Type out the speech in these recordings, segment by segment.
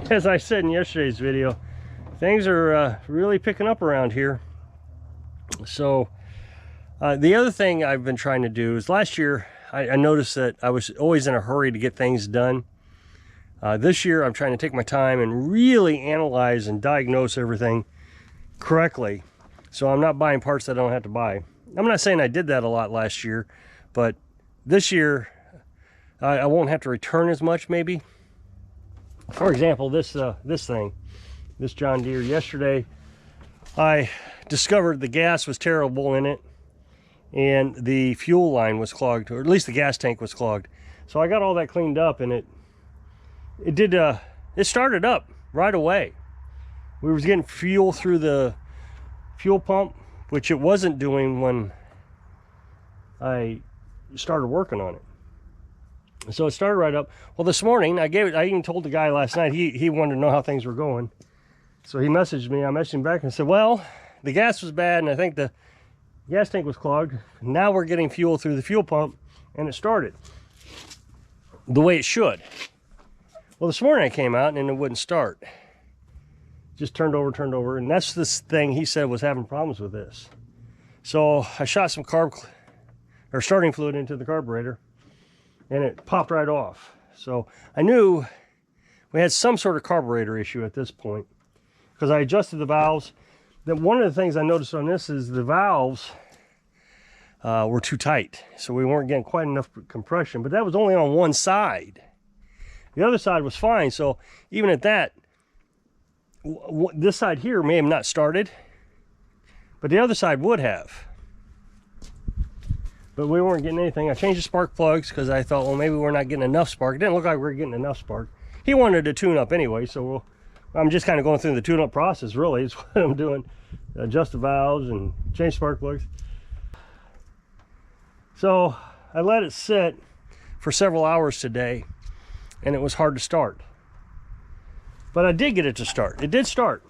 as I said in yesterday's video, things are really picking up around here. So the other thing I've been trying to do is, last year I noticed that I was always in a hurry to get things done. This year I'm trying to take my time and really analyze and diagnose everything correctly, so I'm not buying parts that I don't have to buy. I'm not saying I did that a lot last year, but this year I won't have to return as much, maybe. For example, this John Deere, yesterday I discovered the gas was terrible in it and the fuel line was clogged, or at least the gas tank was clogged. So I got all that cleaned up, and it started up right away. We was getting fuel through the fuel pump, which it wasn't doing when I started working on it. So it started right up. Well, this morning I even told the guy last night, he wanted to know how things were going. So he messaged me. I messaged him back and said, well, the gas was bad and I think the gas tank was clogged. Now we're getting fuel through the fuel pump, and it started the way it should. Well, this morning I came out and it wouldn't start. Just turned over, and that's this thing he said was having problems with this. So I shot some starting fluid into the carburetor, and it popped right off. So I knew we had some sort of carburetor issue at this point, because I adjusted the valves. Then one of the things I noticed on this is the valves were too tight, so we weren't getting quite enough compression, but that was only on one side. The other side was fine. So even at that, this side here may have not started, but the other side would have. But we weren't getting anything. I changed the spark plugs because I thought, well, maybe we're not getting enough spark. It didn't look like we were getting enough spark. He wanted to tune up anyway, so I'm just kind of going through the tune-up process, really. It's what I'm doing. Adjust the valves and change spark plugs. So I let it sit for several hours today, and it was hard to start. But I did get it to start. It did start.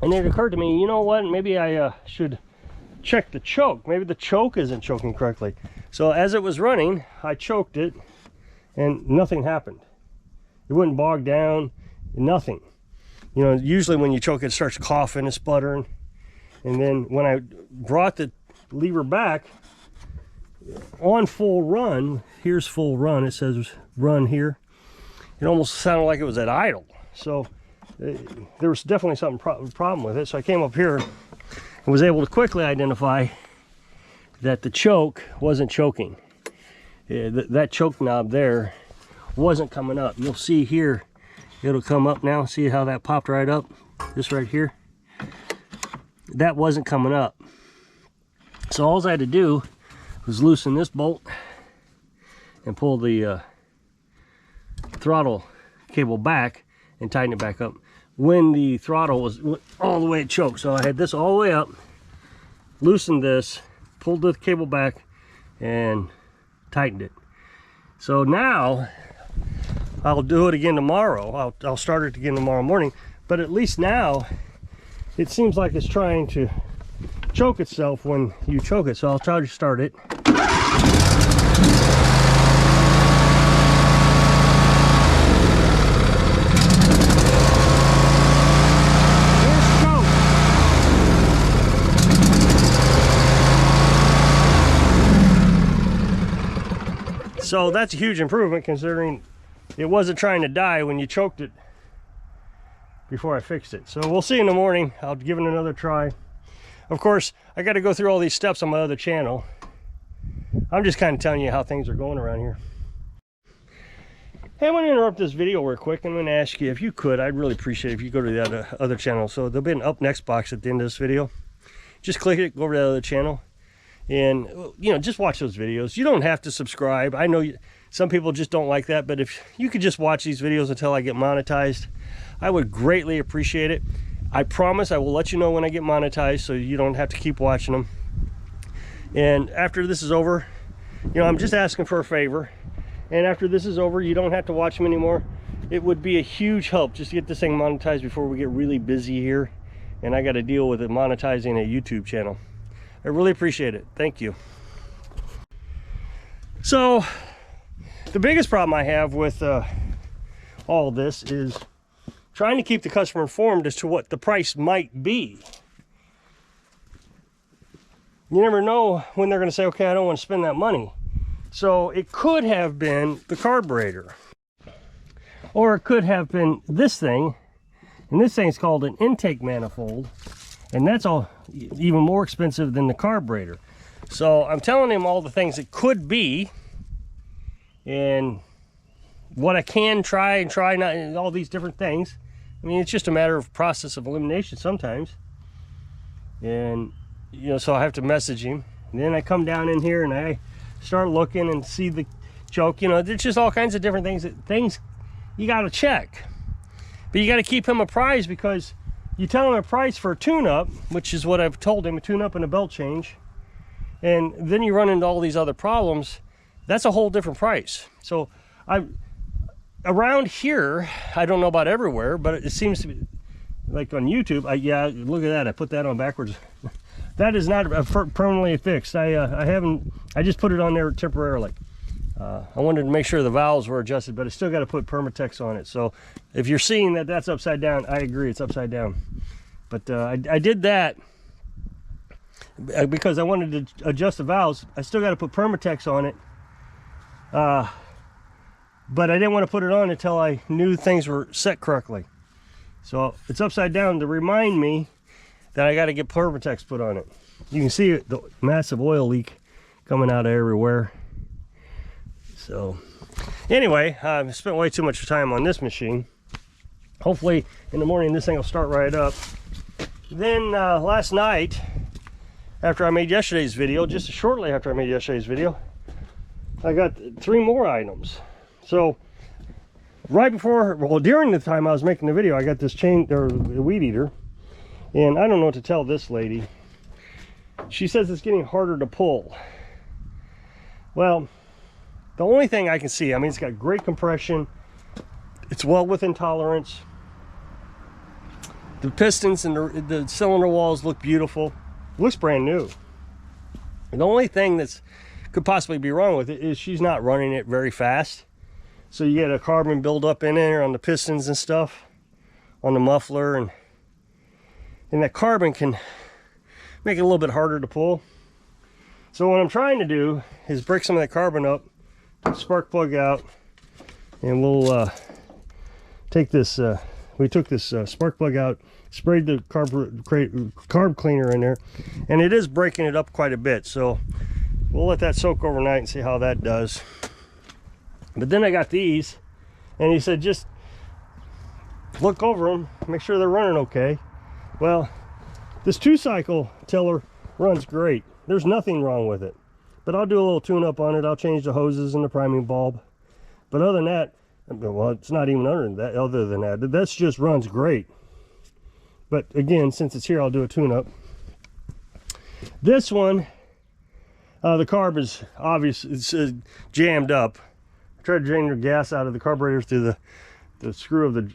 And it occurred to me, you know what? Maybe I should check the choke. Maybe the choke isn't choking correctly. So as it was running, I choked it, and nothing happened. It wouldn't bog down, nothing. You know, usually when you choke, it starts coughing and sputtering. And then when I brought the lever back on full run, here's full run, it says run here, it almost sounded like it was at idle. So there was definitely something problem with it. So I came up here and was able to quickly identify that the choke wasn't choking. That choke knob there wasn't coming up. You'll see here, it'll come up now. See how that popped right up? This right here. That wasn't coming up. So all I had to do was loosen this bolt and pull the throttle cable back and tighten it back up when the throttle was all the way it choked. So I had this all the way up, loosened this, pulled the cable back, and tightened it. So now I'll do it again tomorrow. I'll start it again tomorrow morning, but at least now it seems like it's trying to choke itself when you choke it. So I'll try to start it. So that's a huge improvement, considering it wasn't trying to die when you choked it before I fixed it. So we'll see in the morning. I'll give it another try. Of course, I got to go through all these steps on my other channel. I'm just kind of telling you how things are going around here. Hey, I want to interrupt this video real quick. I'm going to ask you, if you could, I'd really appreciate it if you go to the other channel. So there'll be an up next box at the end of this video. Just click it, go over to the other channel, and you know, just watch those videos. You don't have to subscribe. I know some people just don't like that, but if you could just watch these videos until I get monetized, I would greatly appreciate it. I promise I will let you know when I get monetized, so you don't have to keep watching them. And after this is over, you know, I'm just asking for a favor, and after this is over, you don't have to watch them anymore. It would be a huge help just to get this thing monetized before we get really busy here and I got to deal with it monetizing a YouTube channel. I really appreciate it. Thank you. So the biggest problem I have with all this is trying to keep the customer informed as to what the price might be. You never know when they're going to say, okay, I don't want to spend that money. So it could have been the carburetor, or it could have been this thing, and this thing's called an intake manifold, and that's all even more expensive than the carburetor. So I'm telling him all the things it could be, and what I can try and try not, and all these different things. I mean, it's just a matter of process of elimination sometimes. And you know, so I have to message him, and then I come down in here and I start looking and see the choke. You know, there's just all kinds of different things you got to check, but you got to keep him apprised, because you tell him a price for a tune-up, which is what I've told him, a tune-up and a belt change, and then you run into all these other problems. That's a whole different price. So around here, I don't know about everywhere, but it seems to be like on YouTube. Yeah, look at that, I put that on backwards. That is not permanently fixed. I just put it on there temporarily. I wanted to make sure the valves were adjusted, but I still got to put Permatex on it. So if you're seeing that that's upside down, I agree, it's upside down. But I did that because I wanted to adjust the valves. I still got to put Permatex on it. But I didn't want to put it on until I knew things were set correctly. So it's upside down to remind me that I got to get Permatex put on it. You can see the massive oil leak coming out of everywhere. So anyway, I've spent way too much time on this machine. Hopefully in the morning this thing will start right up. Then last night, after I made yesterday's video, just shortly after I made yesterday's video, I got 3 more items. So right before, well, during the time I was making the video, I got this weed eater. And I don't know what to tell this lady. She says it's getting harder to pull. Well, the only thing I can see, I mean, it's got great compression. It's well within tolerance. The pistons and the cylinder walls look beautiful. It looks brand new. The only thing that's could possibly be wrong with it is she's not running it very fast. So you get a carbon buildup in there on the pistons and stuff, on the muffler, and that carbon can make it a little bit harder to pull. So what I'm trying to do is break some of that carbon up, take the spark plug out, and we'll take this, we took this spark plug out, sprayed the carb cleaner in there, and it is breaking it up quite a bit. So we'll let that soak overnight and see how that does. But then I got these, and he said just look over them, make sure they're running okay. Well, this 2-cycle tiller runs great. There's nothing wrong with it. But I'll do a little tune-up on it. I'll change the hoses and the priming bulb. But other than that, well, it's not even other than that. That's just runs great. But again, since it's here, I'll do a tune-up. This one, the carb is obvious. It's jammed up. I tried to drain the gas out of the carburetor through the screw of the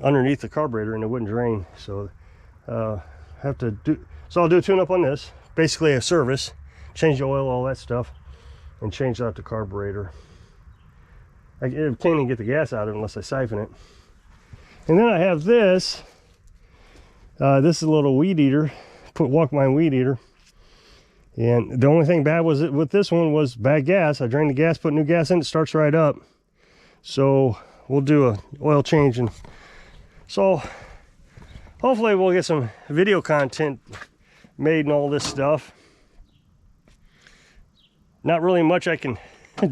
underneath the carburetor, and it wouldn't drain. So I'll do a tune-up on this, basically a service, change the oil, all that stuff, and change out the carburetor. I can't even get the gas out of it unless I siphon it. And then I have this. This is a little weed eater, Walkmine weed eater. And the only thing bad was with this one was bad gas. I drained the gas, put new gas in, it starts right up. So we'll do a oil change, and so hopefully we'll get some video content made and all this stuff. Not really much I can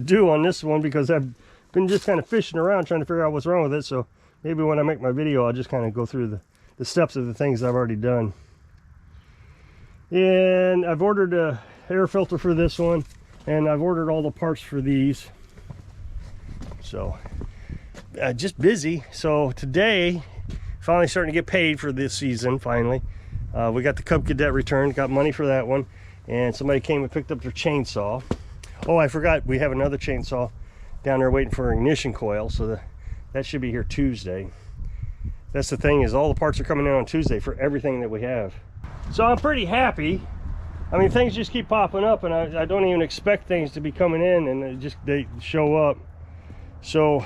do on this one because I've been just kind of fishing around trying to figure out what's wrong with it. So maybe when I make my video, I'll just kind of go through the steps of the things I've already done. And I've ordered a air filter for this one, and I've ordered all the parts for these. So just busy. So today, finally starting to get paid for this season. Finally, we got the Cub Cadet returned, got money for that one, and somebody came and picked up their chainsaw. Oh, I forgot, we have another chainsaw down there waiting for an ignition coil, so that should be here Tuesday. That's the thing, is all the parts are coming in on Tuesday for everything that we have. So I'm pretty happy. I mean, things just keep popping up, and I don't even expect things to be coming in, and they show up. So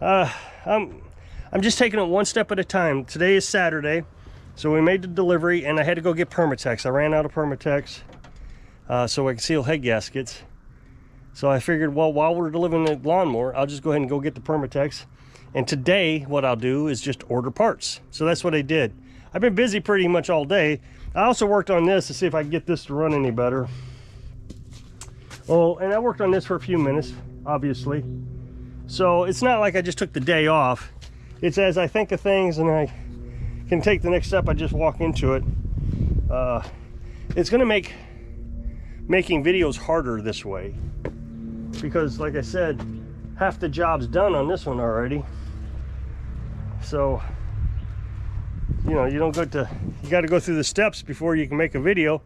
I'm just taking it one step at a time. Today is Saturday, so we made the delivery, and I had to go get Permatex. I ran out of Permatex, so I can seal head gaskets. So I figured, well, while we're delivering the lawnmower, I'll just go ahead and go get the Permatex. And today, what I'll do is just order parts. So that's what I did. I've been busy pretty much all day. I also worked on this to see if I can get this to run any better. Oh, and I worked on this for a few minutes, obviously. So it's not like I just took the day off. It's as I think of things and I can take the next step, I just walk into it. It's gonna make making videos harder this way, because like I said, half the job's done on this one already. So, you know, you got to go through the steps before you can make a video.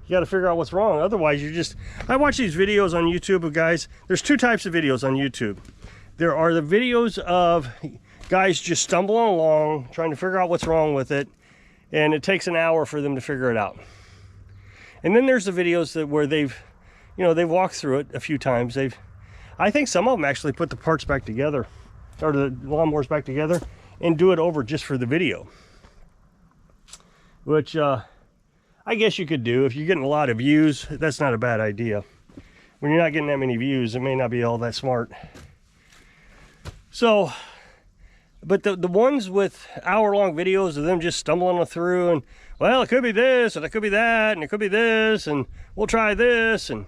You got to figure out what's wrong. Otherwise, I watch these videos on YouTube of guys. There's two types of videos on YouTube. There are the videos of guys just stumbling along, trying to figure out what's wrong with it, and it takes an hour for them to figure it out. And then there's the videos where they've walked through it a few times. I think some of them actually put the parts back together, or the lawnmowers back together, and do it over just for the video. Which I guess you could do if you're getting a lot of views. That's not a bad idea. When you're not getting that many views, it may not be all that smart. So, but the ones with hour-long videos of them just stumbling through and, well, it could be this and it could be that and it could be this and we'll try this, and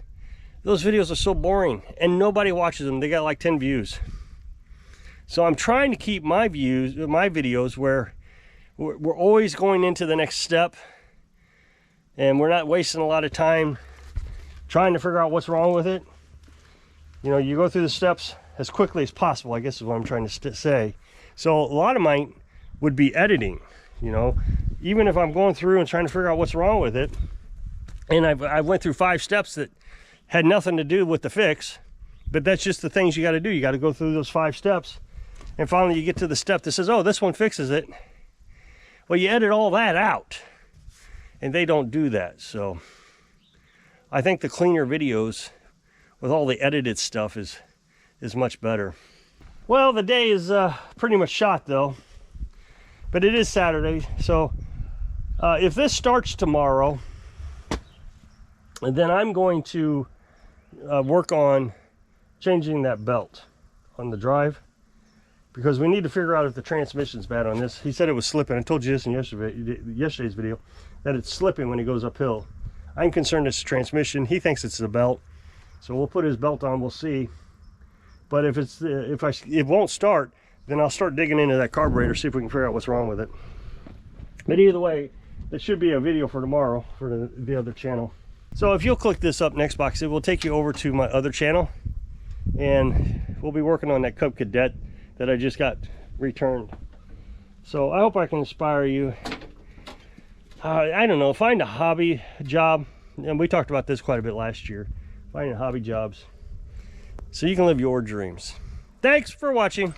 those videos are so boring and nobody watches them. They got like 10 views. So I'm trying to keep my videos where we're always going into the next step, and we're not wasting a lot of time trying to figure out what's wrong with it. You know, you go through the steps as quickly as possible, I guess is what I'm trying to say. So a lot of mine would be editing, you know, even if I'm going through and trying to figure out what's wrong with it, and I went through 5 steps that had nothing to do with the fix, but that's just the things you got to do. You got to go through those 5 steps, and finally you get to the step that says, oh, this one fixes it. Well, you edit all that out, and they don't do that. So I think the cleaner videos with all the edited stuff is much better. Well, the day is pretty much shot though, but it is Saturday. So if this starts tomorrow, then I'm going to work on changing that belt on the drive, because we need to figure out if the transmission's bad on this. He said it was slipping. I told you this in yesterday's video, that it's slipping when he goes uphill. I'm concerned it's the transmission. He thinks it's the belt. So we'll put his belt on, we'll see. But if it won't start, then I'll start digging into that carburetor, see if we can figure out what's wrong with it. But either way, that should be a video for tomorrow for the other channel. So if you'll click this up next box, it will take you over to my other channel, and we'll be working on that Cub Cadet that I just got returned. So I hope I can inspire you. I don't know, find a hobby job, and we talked about this quite a bit last year, finding hobby jobs so you can live your dreams. Thanks for watching.